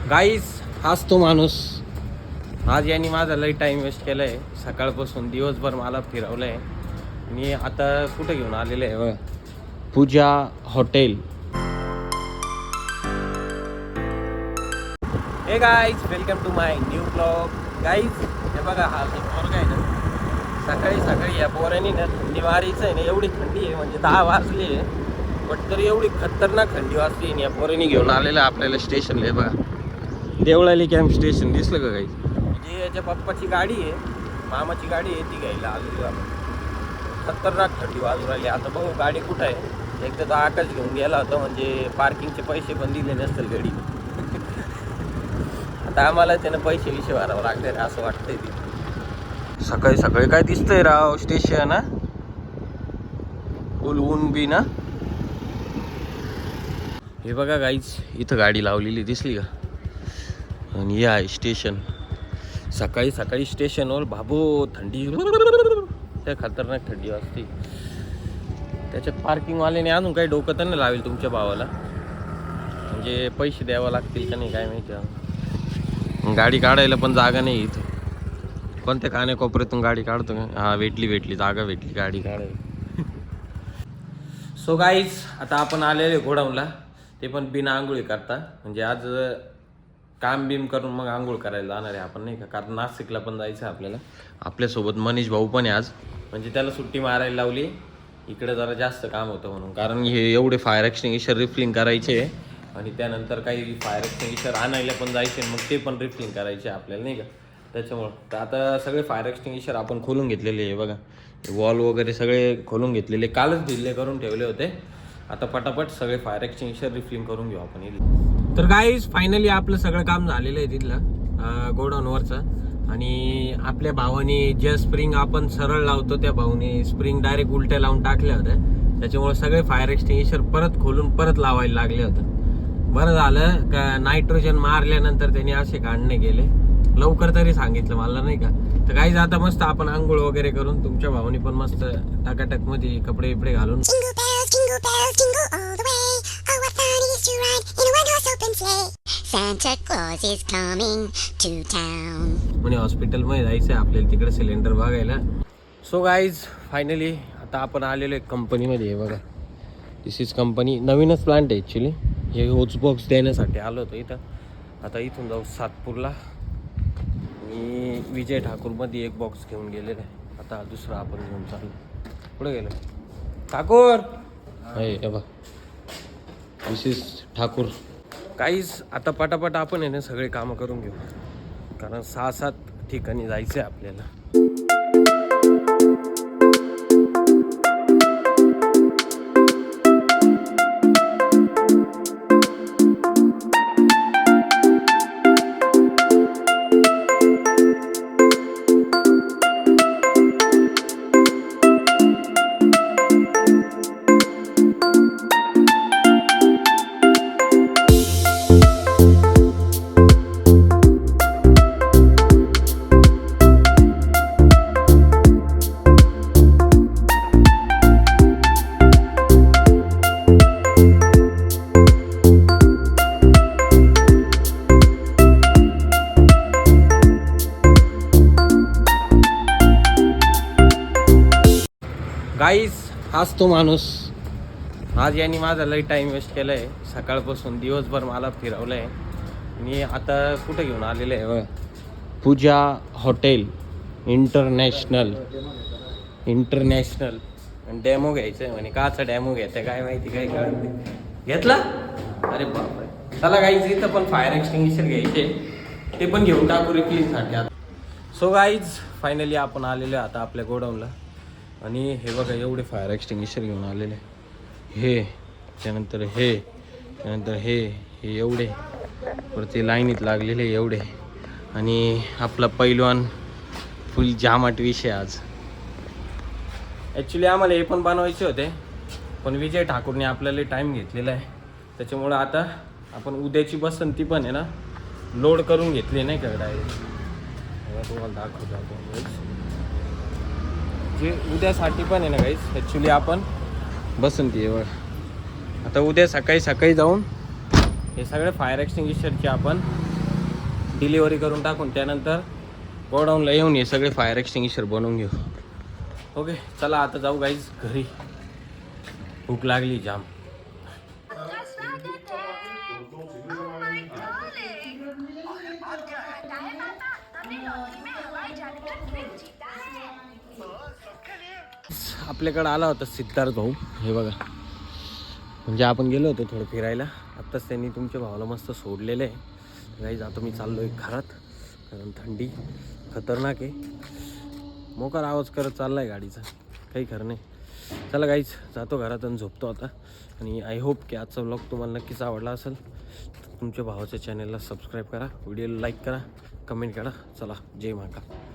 गाईस हाच तो माणूस. आज यांनी माझा लई टाइम वेस्ट केला आहे. सकाळपासून दिवसभर मला फिरवलं आहे. मी आता कुठे घेऊन आलेलं आहे बघा, Pooja hotel. Hey guys, welcome to my new blog. Guys हे बघा, हा पोरगा आहे ना, सकाळी सकाळी या पोरांनी ना थंडी वारीचं आहे ना, एवढी थंडी आहे म्हणजे 10 वाजले आहे, बट तरी एवढी खतरनाक थंडी वाजते. या पोरांनी घेऊन आलेलं आपल्याला स्टेशनला आहे बघा, देवळाली कॅम्प स्टेशन. दिसलं का काही? म्हणजे याच्या पप्पाची गाडी आहे, मामाची गाडी आहे, ती घ्यायला आलेली आपण. खतरनाक थंडी वाजू राहिली. आता बघू गाडी कुठं आहे. एकदा तर आकाश घेऊन गेला होता, म्हणजे पार्किंगचे पैसे पण दिले नसतील गाडी. आता आम्हाला त्यानं पैसे विषय भरावं लागणार असं वाटतंय. ते सकाळी सकाळी काय दिसतंय राव स्टेशन. हा ऊन बी ना. हे बघा गाईच, इथं गाडी लावलेली दिसली का? आणि हे आहे स्टेशन. सकाळी सकाळी स्टेशनवर बाबू थंडी, त्या खतरनाक थंडी वाजते. त्याच्यात पार्किंगवाल्याने आणून काही डोकं तर नाही लावेल तुमच्या भावाला, म्हणजे पैसे द्यावं लागतील का नाही काय माहिती. गाडी काढायला पण जागा नाही इथं. कोणत्या कान्याकोपऱ्यातून गाडी काढतो का? हा भेटली जागा भेटली गाडी काढायला. सो गाईज, आता आपण आलेले गोडाऊनला, ते पण बिना आंघोळी करता. म्हणजे आज काम बिम करून मग आंघोळ करायला जाणार आहे आपण, नाही का? कारण नाशिकला पण जायचं आहे आपल्याला. आपल्यासोबत मनीष भाऊ पण आहे आज, म्हणजे त्याला सुट्टी मारायला लावली. इकडे जरा जास्त काम होतं म्हणून, कारण हे एवढे फायर एक्सटिंग्विशर रिफिलिंग करायचे आणि त्यानंतर काही फायर एक्सटिंग्विशर आणायला पण जायचे, मग ते पण रिफिलिंग करायचे आपल्याला, नाही का? त्याच्यामुळं तर आता सगळे फायर एक्सटिंग्विशर आपण खोलून घेतलेले आहे बघा. वॉल वगैरे सगळे खोलून घेतलेले, कालच ढिल्ले करून ठेवले होते. आता पटापट सगळे फायर एक्सटिंग्विशर रिफिलिंग करून घेऊ आपण इथे. तर गाईज फायनली आपलं सगळं काम झालेलं आहे तिथलं गोडाऊनवरचं. आणि आपल्या भावाने ज्या स्प्रिंग आपण सरळ लावतो, त्या भावाने स्प्रिंग डायरेक्ट उलट्या लावून टाकल्या होत्या. त्याच्यामुळे सगळे फायर एक्सटिंग्विशर परत खोलून परत लावायला लागले होते. बरं झालं का नायट्रोजन मारल्यानंतर त्यांनी असे काढणे गेले, लवकर तरी सांगितलं मला, नाही का? तर गाईज आता मस्त आपण आंघोळ वगैरे करून, तुमच्या भावानी पण मस्त टाकाटक मध्ये कपडे बिपडे घालून, Santa Claus is coming to town. म्हणे हॉस्पिटल मध्ये जायचं आपल्याला, तिकडे सिलेंडर बघायला. सो गाईज फायनली आता आपण आलेलो एक कंपनीमध्ये आहे बघा. दिस इज कंपनी, नवीनच प्लांट आहे ॲक्च्युली. हे होच बॉक्स देण्यासाठी आलो होतो इथं. आता इथून जाऊ सातपूरला. मी विजय ठाकूरमध्ये एक बॉक्स घेऊन गेलेला आहे. आता दुसरा आपण घेऊन चाललो. पुढे गेलो ठाकूर हे बघा, दिस इज ठाकूर. काहीच आता पटापट आपण आहे ना सगळे कामं करून घेऊ, कारण 6-7 ठिकाणी जायचं आहे आपल्याला. गाईस हाच तो माणूस. आज यांनी माझा लई टाइम वेस्ट केला आहे. सकाळपासून दिवसभर मला फिरवलं आहे. मी आता कुठे घेऊन आलेलं आहे बघा, पूजा हॉटेल इंटरनॅशनल. आणि डॅमो घ्यायचं आहे म्हणे. काचा डॅमो घ्यायचा काय माहिती, काय कळत नाही. घेतला? अरे बापरे. चला गाईज, इथं पण फायर एक्सटिंग्विशर घ्यायचे, ते पण घेऊन टाकू रिफिलिंगसाठी आता. सो गाईज फायनली आपण आलेलो आहे आता आपल्या गोडाऊनला. आणि हे बघा एवढे फायर एक्सटिंग्विशर घेऊन आलेले. हे त्यानंतर हे एवढे, वरती लाईनीत लागलेले एवढे. आणि आपला पैलवान फुल जामाट विषय आज. ॲक्च्युली आम्हाला हे पण बनवायचे होते, पण विजय ठाकूरने आपल्याला टाईम घेतलेला आहे. त्याच्यामुळं आता आपण उद्याची बसंती पण आहे ना लोड करून घेतली, नाही का? डायरेक्ट तुम्हाला दाखवतो जे उद्यासाठी पण आहे ना गाईस. ॲक्च्युली आपण बसंती आहे बघा. आता उद्या सकाळी जाऊन हे सगळे फायर एक्सटिंग्विशरचे आपण डिलिव्हरी करून टाकून त्यानंतर गोडाऊनला येऊन हे सगळे फायर एक्सटिंग्विशर बनवून घेऊ. ओके चला आता जाऊ गाईज घरी, भूक लागली जाम. आपल्याकडे आला होता सिद्धार्थ भाऊ, हे बघा. म्हणजे आपण गेलो होतो थोडं फिरायला, आत्ताच त्यांनी तुमच्या भावाला मस्त सोडलेलं आहे. गाईज आता मी चाललो आहे घरात, कारण थंडी खतरनाक आहे. मोकार आवाज करत चालला आहे गाडीचा, काही खरं नाही. चला गाईज जातो घरात आणि झोपतो आता. आणि आय होप की आजचा व्लॉग तुम्हाला नक्कीच आवडला असेल. तुमच्या भावाच्या चॅनलला सबस्क्राईब करा, व्हिडिओला लाईक करा, कमेंट करा. चला जय महाकाल.